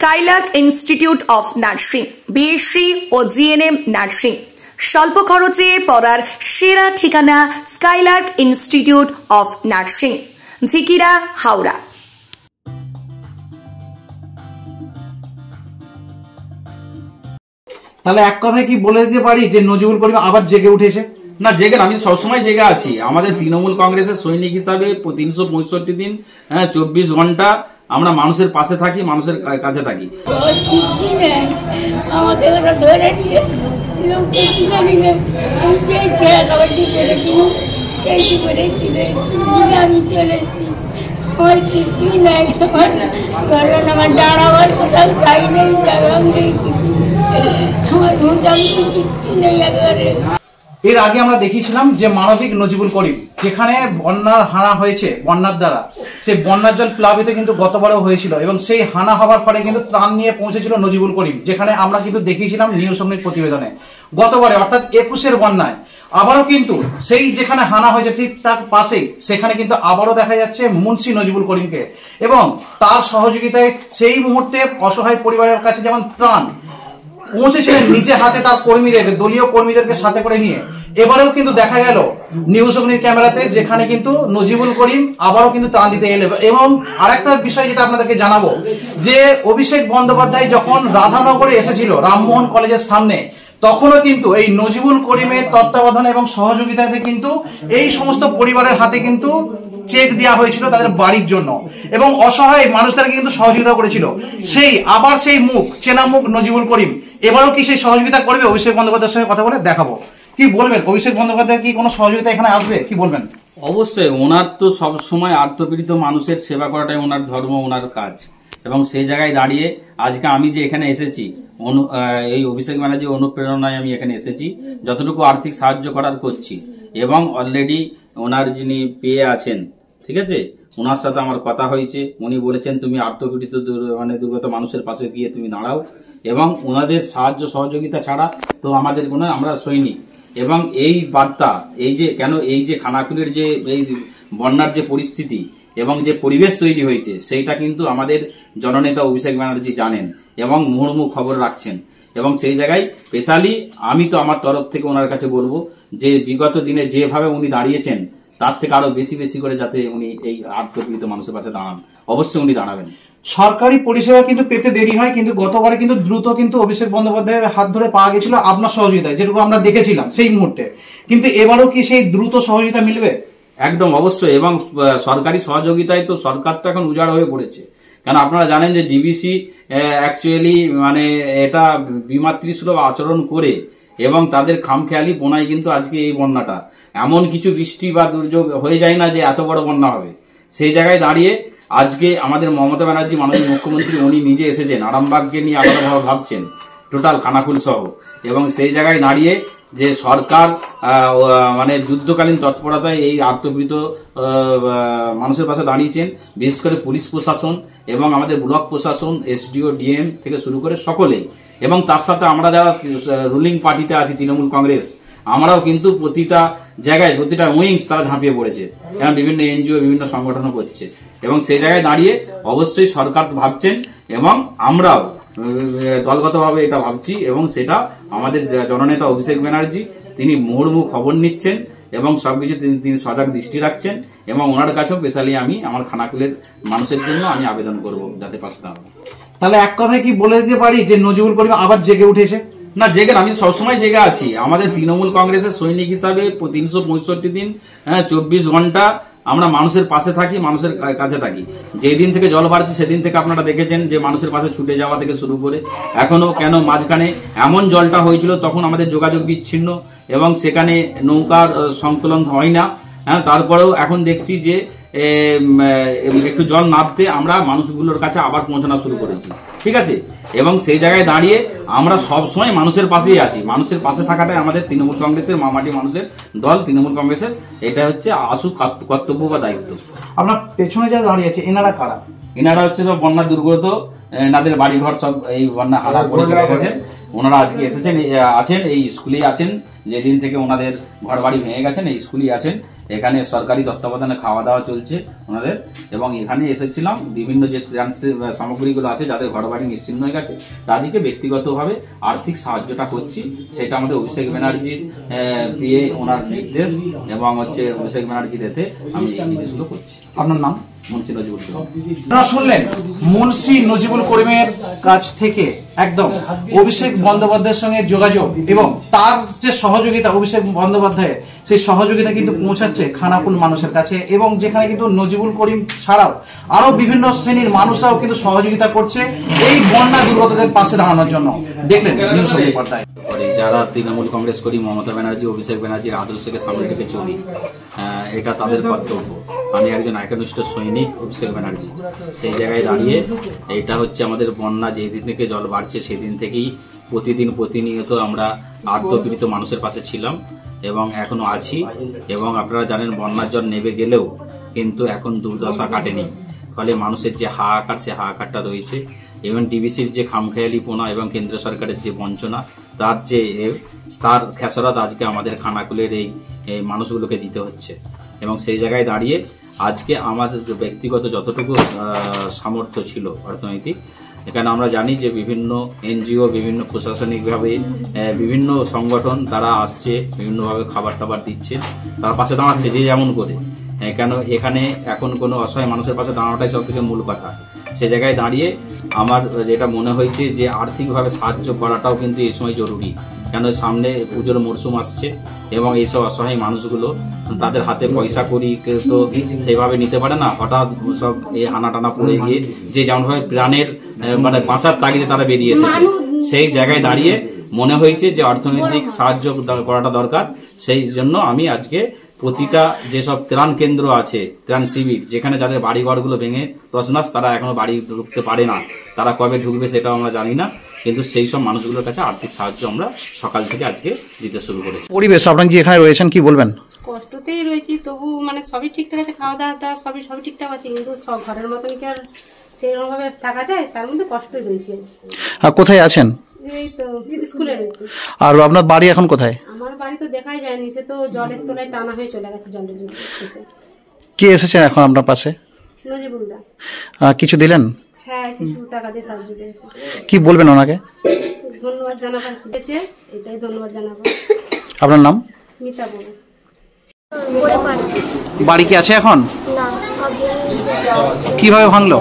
Skylark Institute of Nursing, BSc ও GNM nursing. স্বল্প খরচে পড়ার সেরা ঠিকানা Skylark Institute of Nursing, Jhikira, Howrah. তাহলে এক কথায় কি বলে দিতে পারি যে নজিবুল করিম আবার জেগে উঠেছে? না, জেগে আমি সবসময় জেগে আছি। আমাদের তৃণমূল কংগ্রেসের সৈনিক হিসাবে 365 দিন 24 ঘন্টা আমরা মানুষের পাশে থাকি, মানুষের কাছে থাকি। এর আগে আমরা দেখিয়েছিলাম যে মানবিক নজিবুল করিম, যেখানে বন্যার হানা হয়েছে বন্যার দ্বারা, সেই বন্যার জল প্লাবিত কিন্তু গতবারও হয়েছিল এবং সেই হানা হওয়ার ফলে কিন্তু ত্রাণ নিয়ে পৌঁছেছিল নজিবুল করিম, যেখানে আমরা কিন্তু দেখিয়েছিলাম নিউজ সংবাদ প্রতিবেদনে। গতবারে অর্থাৎ 21-এর বন্যায় আবারও কিন্তু সেই যেখানে হানা হয়েছে ঠিক তার পাশেই সেখানে কিন্তু আবারও দেখা যাচ্ছে মুন্সি নজিবুল করিমকে, এবং তার সহযোগিতায় সেই মুহূর্তে অসহায় পরিবারের কাছে যেমন ত্রাণ পৌঁছেছিলেন নিজে হাতে, তার কর্মীদের, দলীয় কর্মীদেরকে সাথে করে নিয়ে। এবারেও কিন্তু দেখা গেল নিউজ অগ্নির ক্যামেরাতে, যেখানে কিন্তু নজিবুল করিম আবারও কিন্তু ত্রাণ দিতে এলেন। এবং আরেকটা বিষয় যেটা আপনাদেরকে জানাবো, যে অভিষেক বন্দ্যোপাধ্যায় যখন রাধানগরে এসেছিল রামমোহন কলেজের সামনে, তখনও কিন্তু এই নজিবুল করিমের তত্ত্বাবধানে এবং সহযোগিতাতে কিন্তু এই সমস্ত পরিবারের হাতে কিন্তু চেক দেওয়া হয়েছিল তাদের বাড়ির জন্য, এবং অসহায় মানুষদেরকে কিন্তু সহযোগিতা করেছিল। সেই মুখ, চেনা মুখ নজিবুল করিম এবারও কি সেই সহযোগিতা করবে? অভিষেক বন্দ্যোপাধ্যায়ের সঙ্গে কথা বলে দেখাবো। কি বলবেন, অভিষেক বন্দ্যোপাধ্যায় কি কোনো সহযোগিতা এখানে আসবে, কি বলবেন? অবশ্যই, ওনার তো সবসময় আত্মপীড়িত মানুষের সেবা করাটাই ওনার ধর্ম, ওনার কাজ। এবং সেই জায়গায় দাঁড়িয়ে আজকে আমি যে এখানে এসেছি, এই অভিষেক ব্যানার্জির অনুপ্রেরণায় আমি এখানে এসেছি, যতটুকু আর্থিক সাহায্য করার করছি। এবং অলরেডি ওনার যিনি পেয়ে আছেন, ঠিক আছে, ওনার সাথে আমার কথা হয়েছে। উনি বলেছেন তুমি আত্মপীড়িত দুর্গত মানুষের পাশে গিয়ে তুমি দাঁড়াও, এবং ওনাদের সাহায্য সহযোগিতা ছাড়া তো আমাদের কোনো, আমরা সৈনিক। এবং এই বার্তা, এই যে খানাকুলের যে এই বন্যার যে পরিস্থিতি এবং যে পরিবেশ তৈরি হয়েছে, সেইটা কিন্তু আমাদের জননেতা অভিষেক ব্যানার্জি জানেন এবং মুহুর্মুহু খবর রাখছেন। এবং সেই জায়গায় স্পেশালি আমি তো আমার তরফ থেকে ওনার কাছে বলবো যে বিগত দিনে যেভাবে উনি দাঁড়িয়েছেন, তার থেকে আরো বেশি বেশি করে যাতে উনি এই আত্মপীড়িত মানুষের পাশে দাঁড়ান। অবশ্যই উনি দাঁড়াবেন। সরকারি পরিষেবা কিন্তু পেতে দেরি হয়, কিন্তু গতবারে কিন্তু দ্রুত কিন্তু অভিষেক বন্দ্যোপাধ্যায়ের হাত ধরে পাওয়া গেছিল আপনার সহযোগিতায়, যেটুকু আমরা দেখেছিলাম সেই মুহূর্তে। কিন্তু এবারও কি সেই দ্রুত সহযোগিতা মিলবে? একদম অবশ্যই। এবং সরকারি সহযোগিতায় তো সরকার তো এখন উজাড় হয়ে পড়েছে। কারণ আপনারা জানেন যে ডিবিসি অ্যাকচুয়ালি এটা বিমাতৃসুলভ আচরণ করে এবং তাদের খামখেয়ালি বোনায় কিন্তু আজকে এই বন্যাটা, এমন কিছু বৃষ্টি বা দুর্যোগ হয়ে যায় না যে এত বড় বন্যা হবে। সেই জায়গায় দাঁড়িয়ে আজকে আমাদের মমতা ব্যানার্জি মাননীয় মুখ্যমন্ত্রী উনি নিজে এসেছেন, আরামবাগকে নিয়ে আলাদাভাবে ভাবছেন, টোটাল খানাকুল সহ। এবং সেই জায়গায় দাঁড়িয়ে যে সরকার যুদ্ধকালীন তৎপরতায় এই আত্মপীড়িত মানুষের পাশে দাঁড়িয়েছেন, বিশেষ করে পুলিশ প্রশাসন এবং আমাদের ব্লক প্রশাসন, এসডিও, ডিএম থেকে শুরু করে সকলেই। এবং তার সাথে আমরা যারা রুলিং পার্টিতে আছি তৃণমূল কংগ্রেস, আমরাও কিন্তু প্রতিটা জায়গায়, প্রতিটা উইংস তারা ঝাঁপিয়ে পড়েছে, এবং বিভিন্ন এনজিও, বিভিন্ন সংগঠনও করছে। এবং সেই জায়গায় দাঁড়িয়ে অবশ্যই সরকার ভাবছেন এবং আমরাও দলগতভাবে এটা ভাবছি, এবং সেটা আমাদের জননেতা অভিষেক ব্যানার্জি তিনি মুহুর্মুহু খবর নিচ্ছেন এবং সবকিছু তিনি সজাগ দৃষ্টি রাখছেন। এবং ওনার কাছেও স্পেশালি আমি আমার খানাকুলের মানুষের জন্য আমি আবেদন করব যাতে পাশে দাঁড়াবো। তাহলে এক কথায় কি বলে দিতে পারি যে নজিবুল করিম আবার জেগে উঠেছে? না, আমি সবসময় জেগে আছি। আমাদের তৃণমূল কংগ্রেসের সৈনিক হিসাবে 365 দিন 24 ঘন্টা আমরা মানুষের পাশে থাকি, মানুষের কাছে থাকি। যেদিন থেকে জল বাড়ছে সেদিন থেকে আপনারা দেখেছেন যে মানুষের পাশে ছুটে যাওয়া থেকে শুরু করে এখনো, কেন মাঝখানে এমন জলটা হয়েছিল তখন আমাদের যোগাযোগ বিচ্ছিন্ন এবং সেখানে নৌকার সংকলন হয় না। তারপরেও এখন দেখছি যে একটু জল নামতে আমরা মানুষগুলোর কাছে আবার পৌঁছানো শুরু করেছি, ঠিক আছে। এবং সেই জায়গায় দাঁড়িয়ে আমরা সবসময় মানুষের পাশেই আছি। মানুষের পাশে থাকাটাই আমাদের তৃণমূল কংগ্রেসের, মামাটি মানুষের দল তৃণমূল কংগ্রেসের, এটা হচ্ছে আসু কর্তব্য বা দায়িত্ব। আপনার পেছনে যারা দাঁড়িয়ে আছে এনারা কারা? এনারা হচ্ছে সব বন্যা দুর্গত, এনাদের বাড়িঘর সব এই বন্যা হারা করে চলে গেছেন। ওনারা আজকে এসেছেন, আছেন এই স্কুলেই আছেন, যেদিন থেকে ওনাদের ঘর বাড়ি ভেঙে গেছেন এই স্কুলেই আছেন। এখানে সরকারি তত্ত্বাবধানে খাওয়া দাওয়া চলছে ওনাদের, এবং এখানে এসেছিলাম বিভিন্ন যে সামগ্রীগুলো আছে যাদের ঘর বাড়ি নিশ্চিন্ন হয়ে গেছে তাদেরকে ব্যক্তিগতভাবে আর্থিক সাহায্যটা করছি। সেটা আমাদের অভিষেক ব্যানার্জির দিয়ে ওনার নির্দেশ এবং অভিষেক ব্যানার্জির এতে আমি এই জিনিসগুলো করছি। আপনার নাম? মুন্সি নজিবুল করিম। আপনারা শুনলেন মুন্সি নজিবুল করিমের কাছ থেকে একদম অভিষেক বন্দ্যোপাধ্যায়ের সঙ্গে যোগাযোগ এবং তার যে সহযোগিতা, অভিষেক বন্দ্যোপাধ্যায় সেই সহযোগিতা কিন্তু পৌঁছাচ্ছে খানাকুল মানুষের কাছে, এবং যেখানে কিন্তু নজিবুল করিম ছাড়াও আরো বিভিন্ন শ্রেণীর মানুষরাও কিন্তু সহযোগিতা করছে এই বন্যা দুর্গতদের পাশে দাঁড়ানোর জন্য। দেখলেন নিউজ পর্দায়। যারা তৃণমূল কংগ্রেস করি, মমতা ব্যানার্জি, অভিষেক ব্যানার্জির আদর্শকে সামনে রেখে চলি, এটা তাদের কর্তব্য। আমি একজন একনিষ্ঠ সৈনিক অভিষেক ব্যানার্জি, সেই জায়গায় দাঁড়িয়ে এটা হচ্ছে আমাদের বন্যা যেদিন থেকে জল বাড়ছে সেদিন থেকেই প্রতিনিয়ত আমরা আর্তপীড়িত মানুষের পাশে ছিলাম এবং এখনো আছি। এবং আপনারা জানেন বন্যার জল নেমে গেলেও কিন্তু এখন দুর্দশা কাটেনি, ফলে মানুষের যে হাহাকার সে হাহাকারটা রয়েছে। এবং ডিবিসির যে খামখেয়ালিপনা এবং কেন্দ্র সরকারের যে বঞ্চনা তার খেসারত আজকে আমাদের খানাকুলের এই মানুষগুলোকে দিতে হচ্ছে। এবং সেই জায়গায় দাঁড়িয়ে আজকে আমাদের ব্যক্তিগত যতটুকু সামর্থ্য ছিল অর্থনৈতিক, এখানে আমরা জানি যে বিভিন্ন এনজিও, বিভিন্ন প্রশাসনিকভাবে বিভিন্ন সংগঠন তারা আসছে, বিভিন্নভাবে খাবার টাবার দিচ্ছে, তার পাশে দাঁড়াচ্ছে যে যেমন করে। কেন এখানে এখন কোনো অসহায় মানুষের পাশে দাঁড়ানোটাই সব থেকে মূল কথা। সে জায়গায় দাঁড়িয়ে আমার যেটা মনে হয়েছে যে আর্থিকভাবে সাহায্য করাটাও কিন্তু এই সময় জরুরি, কেন সামনে পুজোর মরশুম আসছে এবং এইসব অসহায় মানুষগুলো তাদের হাতে পয়সা করি তো সেইভাবে নিতে পারে না, হঠাৎ সব এই হানা টানা পড়ে গিয়ে যে যেমনভাবে প্রাণের মানে বাঁচার তাগিদে তারা বেরিয়ে এসেছে, সেই জায়গায় দাঁড়িয়ে মনে হয়েছে যে অর্থনৈতিক সাহায্য করাটা দরকার। সেই জন্য আমি আজকে প্রতিটা যেসব ত্রাণ কেন্দ্র আছে, ত্রাণ শিবির, যেখানে যাদের বাড়ি ঘরগুলো ভেঙে তছনছ, তারা এখনো বাড়ি ঢুকতে পারে না, তারা কবে ঢুকবে সেটাও আমরা জানি না, কিন্তু সেই সব মানুষগুলোর কাছে আর্থিক সাহায্য আমরা সকাল থেকে আজকে দিতে শুরু করেছি। পরিবেশ আপনার যে এখানে রয়েছেন কি বলবেন? কষ্টতেই রয়েছি, তবু মানে সবই ঠিকঠাক আছে, খাওয়া দাওয়া সবই ঠিকঠাক আছে, কিন্তু সব ঘরের মতন কি আর সেরকম ভাবে থাকা যায়? তার মধ্যে কষ্টই রয়েছে। কোথায় আছেন? এই তো স্কুলে রয়েছে। আর আপনার বাড়ি এখন কোথায়? আমার বাড়ি তো দেখাই যায়নি, সে তো জলের তলায় টানা হয়ে চলে গেছে জলের নিচে। কে এসেছেন এখন আপনার পাশে? নজিবুলদা। কিছু দিলেন? হ্যাঁ, কিছু টাকা দিয়ে সাহায্য করেছে। কি বলবেন ওনাকে? ধন্যবাদ জানাবার দিয়েছে, এটাই ধন্যবাদ জানাবো। আপনার নাম? মিতা বলে। বাড়ি কি আছে এখন? কিভাবে ভাঙলো?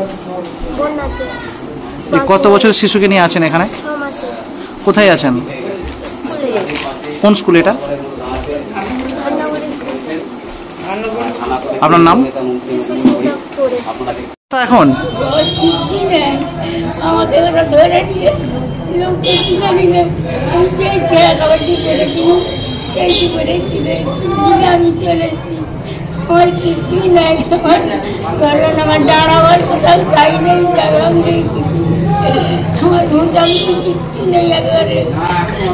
কত বছর শিশুকে নিয়ে আছেন এখানে? কোথায় আছেন? কোন স্কুল এটা? আপনার নাম? এখন আমাদের ধরে নিয়ে আমি চলে এসেছি, আমার কিছুই নাই, আমার দাঁড়াবার কোথাও তাই নেই, জায়গা নেই, আমার মোটামুটি কিচ্ছু নেই, একেবারে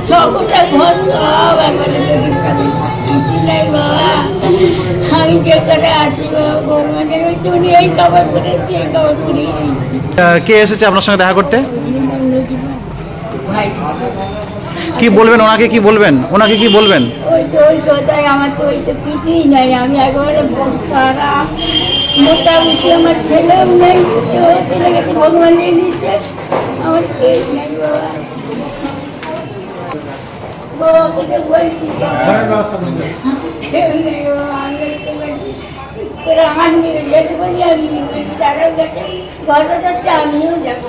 ছটা ঘর সব একবারে কিছু নেই বাবা। আমি যেখানে আছি বাবা, মানে চুনি এই কাপড় পরেছি, এই কাপড় পরিয়েছি। কে এসেছে আপনার সঙ্গে দেখা করতে? কি বলবেন ওনাকে? কি বলবেন ওনাকে? কি বলবেন? ওই তো ওই কথাই, আমার তো ওই তো কিছুই নাই, আমি একেবারে সারা মোটামুটি, আমার ছেলেও নেই, চলে গেছে, ভগবান নিয়ে নিচ্ছে, আমার কেউ নেই বাবা। বাবা থেকে বলছি কেউ নেই বাবা, আমি আমার নিয়ে যেতে পারি, আমি তারাও গেছে, ঘরটা যাচ্ছে, আমিও যাবো।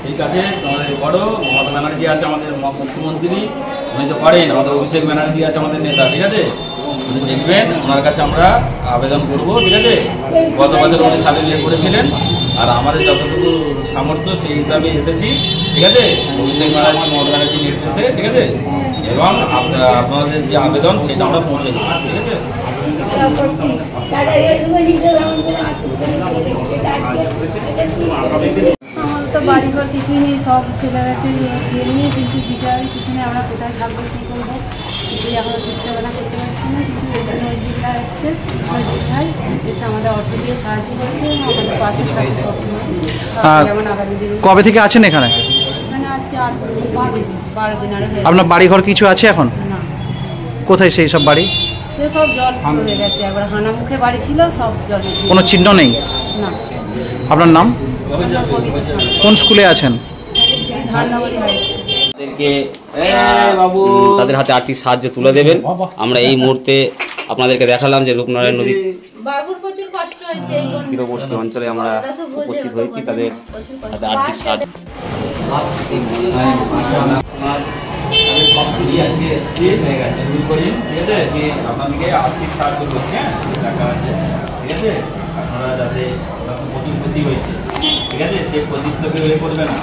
ঠিক আছে, তোমাদের বড় মমতা ব্যানার্জি আছে আমাদের মুখ্যমন্ত্রী, উনি তো করেন, আমাদের অভিষেক ব্যানার্জি আছে আমাদের নেতা, ঠিক আছে, উনি দেখবেন, ওনার কাছে আমরা আবেদন করবো, ঠিক আছে। গত বছর উনি সালের করেছিলেন, আর আমাদের যতটুকু সামর্থ্য সেই হিসাবে এসেছি, ঠিক আছে, অভিষেক ব্যানার্জি মমতা ব্যানার্জি নির্দেশে, ঠিক আছে, এবং আপনাদের যে আবেদন সেটা আমরা পৌঁছে দেবো, ঠিক আছে। আমার তো বাড়িঘর কিছুই নেই, সব চলে গেছে এমনি, কিন্তু দিদার কিছু নেই, আমরা কোথায় থাকবো, কী করবো, কিছুই এখনো চিন্তাভাবনা করতে পারছি না। কিন্তু এই জন্য ওই দিকটা এসছে, ওই দিকটায় এসে আমাদের অর্থ দিয়ে সাহায্য করছে, আমাদের পাশে থাকে সবসময়। যেমন আগামীদের কবে থেকে আছেন এখানে? মানে আজকে 12 দিন আরো। আপনার বাড়িঘর কিছু আছে এখন? না। কোথায় সেই সব বাড়ি? সে সব জল হয়ে গেছে, একবার হানা মুখে বাড়ি ছিল, সব জল। কোনো চিহ্ন নেই? না। আপনার নাম? কোন স্কুলে আছেন? ধাননগরী হাই স্কুল। তাদের হাতে আর্থিক সাহায্য তুলে দেবেন। আমরা এই মুহূর্তে আপনাদেরকে দেখালাম যে রূপনারায়ণ নদী তীরবর্তী অঞ্চলে আমরা উপস্থিত হয়েছি, তাদের হাতে আর্থিক সাহায্য। আপনাদেরকে আর্থিক সাহায্য করছে, টাকা আছে, ঠিক আছে? আপনারা যাতে প্রচুর ক্ষতি হয়েছে, ঠিক আছে, সে ক্ষতিত্বকে বের করবে না।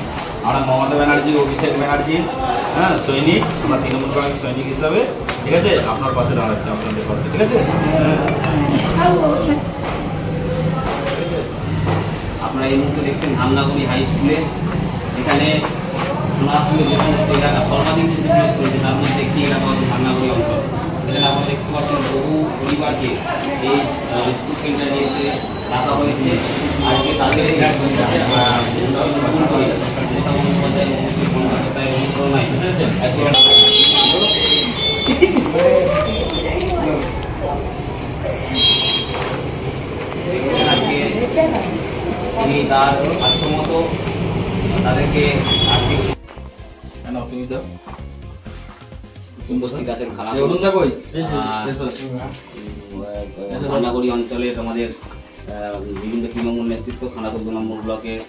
আমরা মমতা ব্যানার্জি, অভিষেক ব্যানার্জি, হ্যাঁ, সৈনিক, আমরা তৃণমূল কংগ্রেস সৈনিক হিসাবে, ঠিক আছে, আপনার পাশে দাঁড়াচ্ছি, আপনাদের পাশে, ঠিক আছে? আপনারা এই মুহূর্তে দেখছেন ধাননগরী হাই স্কুলে। এখানে সোনারপুরে যে সমস্ত এলাকা সর্বাধিক ক্ষতিগ্রস্ত হয়েছে, তার মধ্যে একটি এলাকা হচ্ছে ধাননগরী অঞ্চল। এখানে আপনারা দেখতে পাচ্ছেন বহু পরিবারকে এই স্কুল সেন্টারে এসে রাখা হয়েছে। আজকে তাদের অনুপ্রেরণায় তিনি তার আত্মমত তাদেরকে আর্থিক উপস্থিত আছেন খানাগড়ি অঞ্চলে আমাদের বিভিন্ন তৃণমূল নেতৃত্ব, খানাগড় 2 নম্বর ব্লকের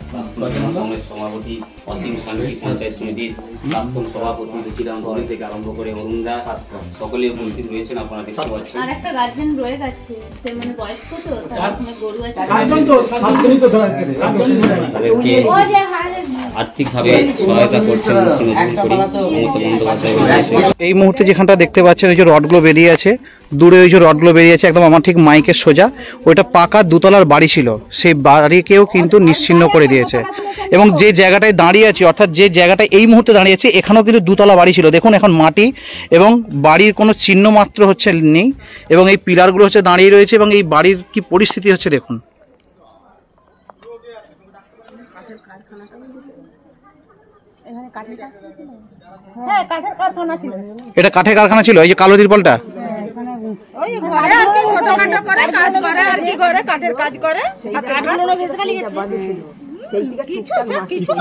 কংগ্রেস সভাপতি অসীম শান্তি পঞ্চায়েত সমিতির প্রাক্তন সভাপতি রুচিরাম ধনী থেকে আরম্ভ করে অরুণদা সকলে উপস্থিত রয়েছেন। আপনারা দেখতে পাচ্ছেন আর একটা গার্জেন রয়ে গেছে, সে মানে বয়স্ক তো, তার গরু আছে, তাদেরকে আর্থিকভাবে সহায়তা করছেন এই মুহূর্তে যেখানটা দেখতে পাচ্ছেন ওই যে রডগুলো বেরিয়ে আছে, দূরে ওই যে রডগুলো বেরিয়ে আছে একদম আমার ঠিক মাইকের সোজা, ওইটা পাকা 2তলার বাড়ি ছিল, সেই বাড়িকেও কিন্তু নিশ্চিহ্ন করে দিয়েছে। এবং যে জায়গাটায় দাঁড়িয়ে আছে, অর্থাৎ যে জায়গাটায় এই মুহূর্তে দাঁড়িয়ে আছে, এখানেও কিন্তু 2তলা বাড়ি ছিল। দেখুন এখন মাটি এবং বাড়ির কোনো চিহ্ন মাত্র হচ্ছে নেই, এবং এই পিলারগুলো হচ্ছে দাঁড়িয়ে রয়েছে, এবং এই বাড়ির কি পরিস্থিতি হচ্ছে দেখুন। এটা কাঠের কারখানা ছিল, এই যে কালো তিরপলটা। কিছু